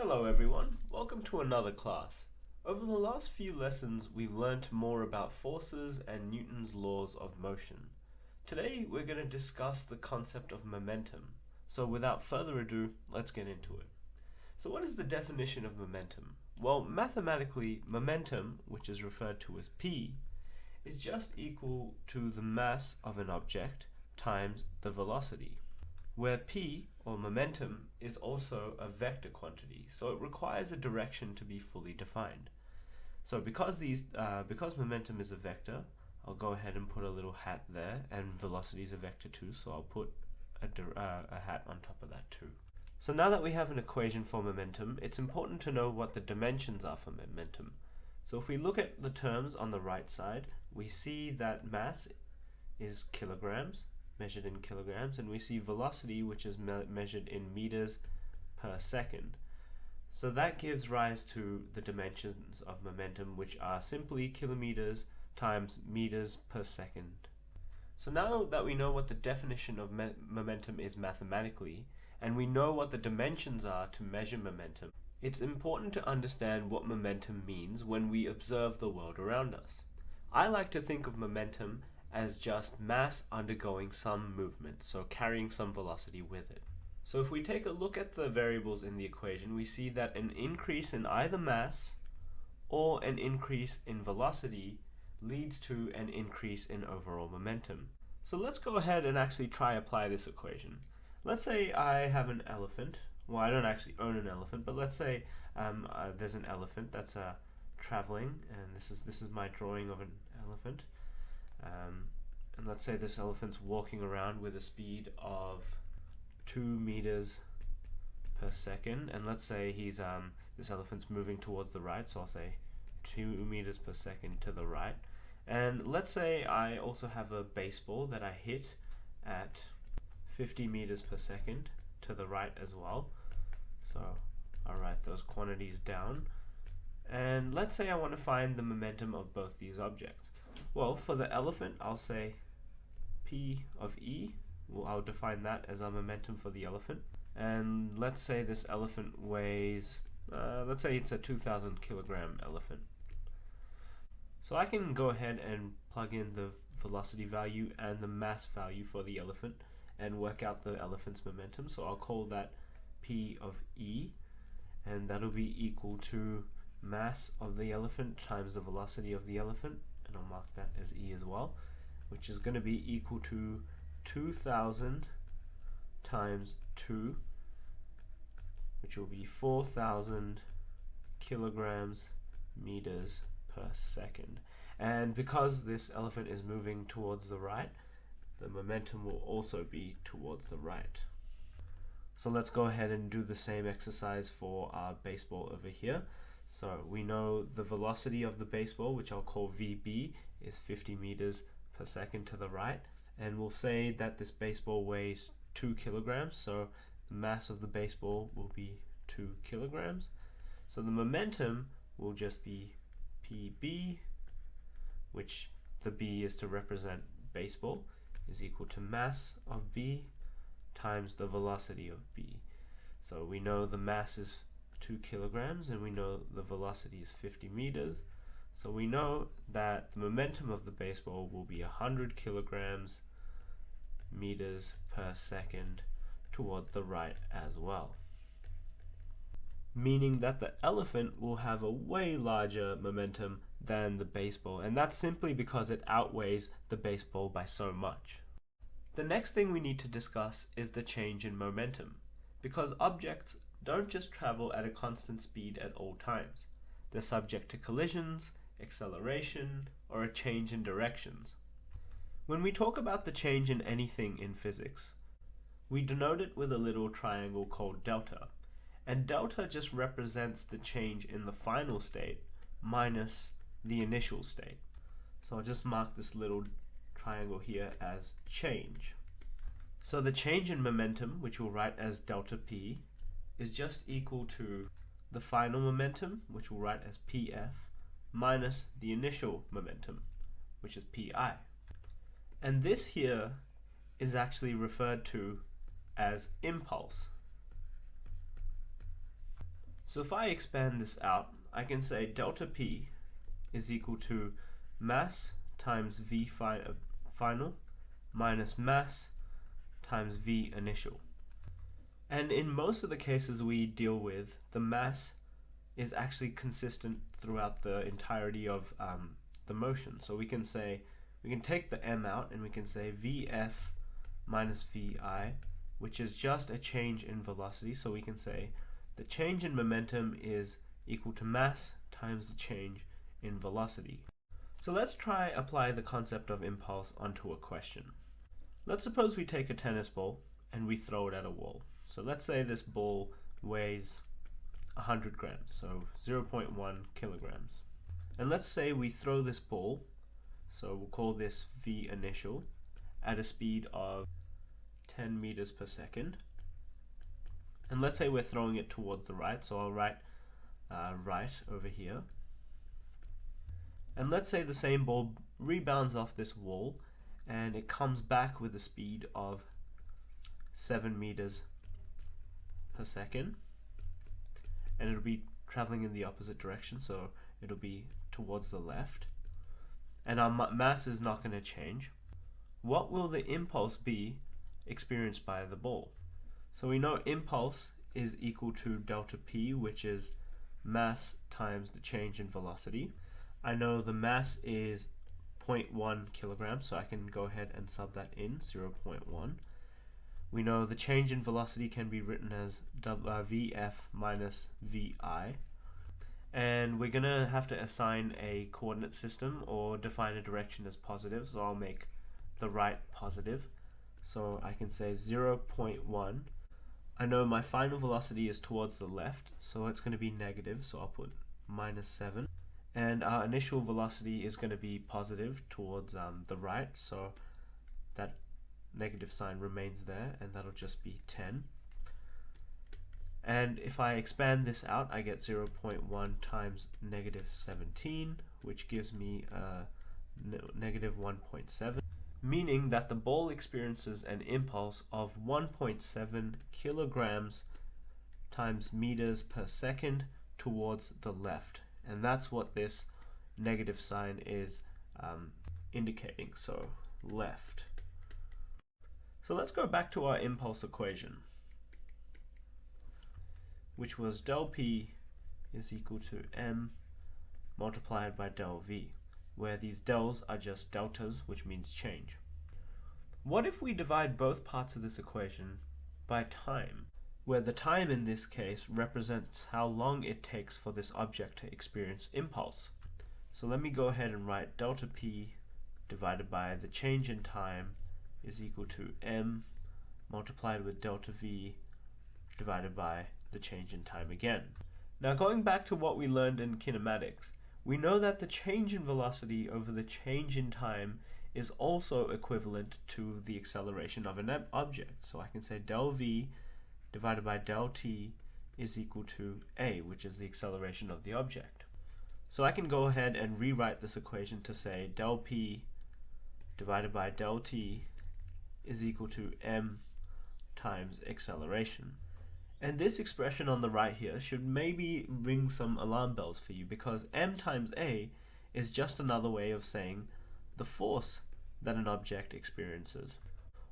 Hello everyone, welcome to another class. Over the last few lessons we've learnt more about forces and Newton's laws of motion. Today we're going to discuss the concept of momentum. So without further ado, let's get into it. So what is the definition of momentum? Well, mathematically, momentum, which is referred to as P, is just equal to the mass of an object times the velocity, where P, or momentum, is also a vector quantity, so it requires a direction to be fully defined. So because momentum is a vector, I'll go ahead and put a little hat there, and velocity is a vector too, so I'll put a hat on top of that too. So now that we have an equation for momentum, it's important to know what the dimensions are for momentum. So if we look at the terms on the right side, we see that mass is kilograms, measured in kilograms, and we see velocity, which is measured in meters per second. So that gives rise to the dimensions of momentum, which are simply kilometers times meters per second. So now that we know what the definition of momentum is mathematically, and we know what the dimensions are to measure momentum, it's important to understand what momentum means when we observe the world around us. I like to think of momentum as just mass undergoing some movement, so carrying some velocity with it. So if we take a look at the variables in the equation, we see that an increase in either mass or an increase in velocity leads to an increase in overall momentum. So let's go ahead and actually try apply this equation. Let's say I have an elephant. Well, I don't actually own an elephant, but let's say there's an elephant that's traveling, and this is my drawing of an elephant. And let's say this elephant's walking around with a speed of 2 meters per second, and let's say this elephant's moving towards the right, so I'll say 2 meters per second to the right. And let's say I also have a baseball that I hit at 50 meters per second to the right as well. So I'll write those quantities down. And let's say I want to find the momentum of both these objects. Well, for the elephant, I'll say P of E. Well, I'll define that as our momentum for the elephant. And let's say this elephant weighs, let's say it's a 2,000 kilogram elephant. So I can go ahead and plug in the velocity value and the mass value for the elephant and work out the elephant's momentum. So I'll call that P of E, and that'll be equal to mass of the elephant times the velocity of the elephant, and I'll mark that as E as well, which is going to be equal to 2,000 times 2, which will be 4,000 kilograms meters per second. And because this elephant is moving towards the right, the momentum will also be towards the right. So let's go ahead and do the same exercise for our baseball over here. So we know the velocity of the baseball, which I'll call VB, is 50 meters per second to the right. And we'll say that this baseball weighs 2 kilograms, so the mass of the baseball will be 2 kilograms. So the momentum will just be PB, which the B is to represent baseball, is equal to mass of B times the velocity of B. So we know the mass is 2 kilograms and we know the velocity is 50 meters. So we know that the momentum of the baseball will be 100 kilograms meters per second towards the right as well. Meaning that the elephant will have a way larger momentum than the baseball, and that's simply because it outweighs the baseball by so much. The next thing we need to discuss is the change in momentum, because objects don't just travel at a constant speed at all times. They're subject to collisions, acceleration, or a change in directions. When we talk about the change in anything in physics, we denote it with a little triangle called delta, and delta just represents the change in the final state minus the initial state. So I'll just mark this little triangle here as change. So the change in momentum, which we'll write as delta P, is just equal to the final momentum, which we'll write as PF, minus the initial momentum, which is PI. And this here is actually referred to as impulse. So if I expand this out, I can say delta P is equal to mass times V final minus mass times V initial. And in most of the cases we deal with, the mass is actually consistent throughout the entirety of the motion. So we can take the m out and we can say Vf minus Vi, which is just a change in velocity. So we can say the change in momentum is equal to mass times the change in velocity. So let's try apply the concept of impulse onto a question. Let's suppose we take a tennis ball and we throw it at a wall. So let's say this ball weighs 100 grams, so 0.1 kilograms. And let's say we throw this ball, so we'll call this V initial, at a speed of 10 meters per second. And let's say we're throwing it towards the right, so I'll write right over here. And let's say the same ball rebounds off this wall and it comes back with a speed of 7 meters per second, and it'll be traveling in the opposite direction, so it'll be towards the left, and our mass is not going to change. What will the impulse be experienced by the ball? So we know impulse is equal to delta P, which is mass times the change in velocity. I know the mass is 0.1 kilograms, so I can go ahead and sub that in, 0.1. We know the change in velocity can be written as Vf minus Vi. And we're going to have to assign a coordinate system or define a direction as positive, so I'll make the right positive. So I can say 0.1. I know my final velocity is towards the left, so it's going to be negative, so I'll put minus 7. And our initial velocity is going to be positive towards the right, so that negative sign remains there, and that'll just be 10. And if I expand this out, I get 0.1 times negative 17, which gives me negative 1.7, meaning that the ball experiences an impulse of 1.7 kilograms times meters per second towards the left. And that's what this negative sign is indicating, so left. So let's go back to our impulse equation, which was del P is equal to m multiplied by del V, where these dels are just deltas, which means change. What if we divide both parts of this equation by time, where the time in this case represents how long it takes for this object to experience impulse? So let me go ahead and write delta P divided by the change in time is equal to m multiplied with delta V divided by the change in time again. Now going back to what we learned in kinematics, we know that the change in velocity over the change in time is also equivalent to the acceleration of an object. So I can say del V divided by del T is equal to a, which is the acceleration of the object. So I can go ahead and rewrite this equation to say del P divided by del T is equal to m times acceleration. And this expression on the right here should maybe ring some alarm bells for you, because m times a is just another way of saying the force that an object experiences,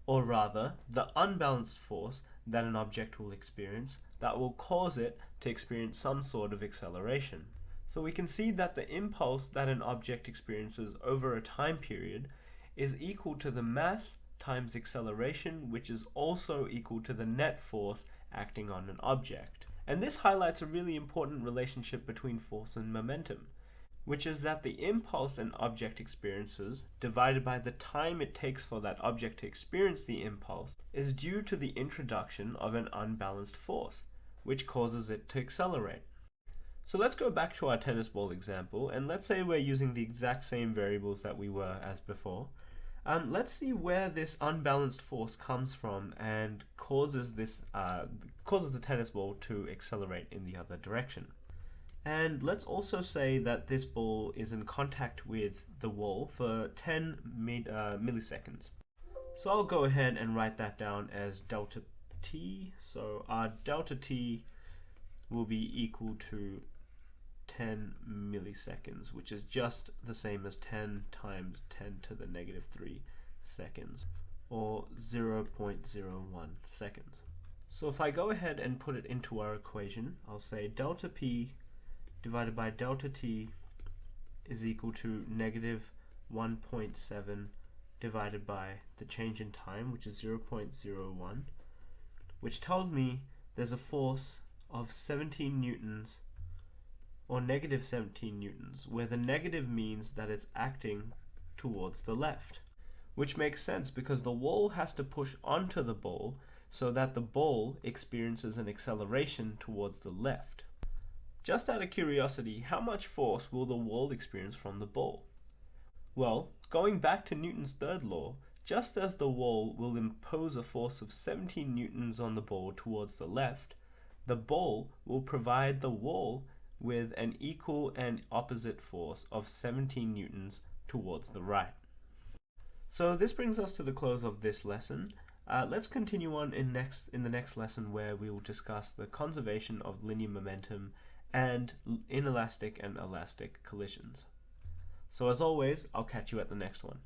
or rather the unbalanced force that an object will experience that will cause it to experience some sort of acceleration. So we can see that the impulse that an object experiences over a time period is equal to the mass times acceleration, which is also equal to the net force acting on an object. And this highlights a really important relationship between force and momentum, which is that the impulse an object experiences divided by the time it takes for that object to experience the impulse is due to the introduction of an unbalanced force, which causes it to accelerate. So let's go back to our tennis ball example, and let's say we're using the exact same variables that we were as before. Let's see where this unbalanced force comes from and causes the tennis ball to accelerate in the other direction. And let's also say that this ball is in contact with the wall for 10 milliseconds. So I'll go ahead and write that down as delta t. So our delta t will be equal to 10 milliseconds, which is just the same as 10 times 10 to the negative 3 seconds, or 0.01 seconds. So if I go ahead and put it into our equation, I'll say delta P divided by delta T is equal to negative 1.7 divided by the change in time, which is 0.01, which tells me there's a force of 17 newtons, or negative 17 newtons, where the negative means that it's acting towards the left. Which makes sense because the wall has to push onto the ball so that the ball experiences an acceleration towards the left. Just out of curiosity, how much force will the wall experience from the ball? Well, going back to Newton's third law, just as the wall will impose a force of 17 newtons on the ball towards the left, the ball will provide the wall with an equal and opposite force of 17 newtons towards the right. So this brings us to the close of this lesson. Let's continue on in the next lesson, where we will discuss the conservation of linear momentum and inelastic and elastic collisions. So as always, I'll catch you at the next one.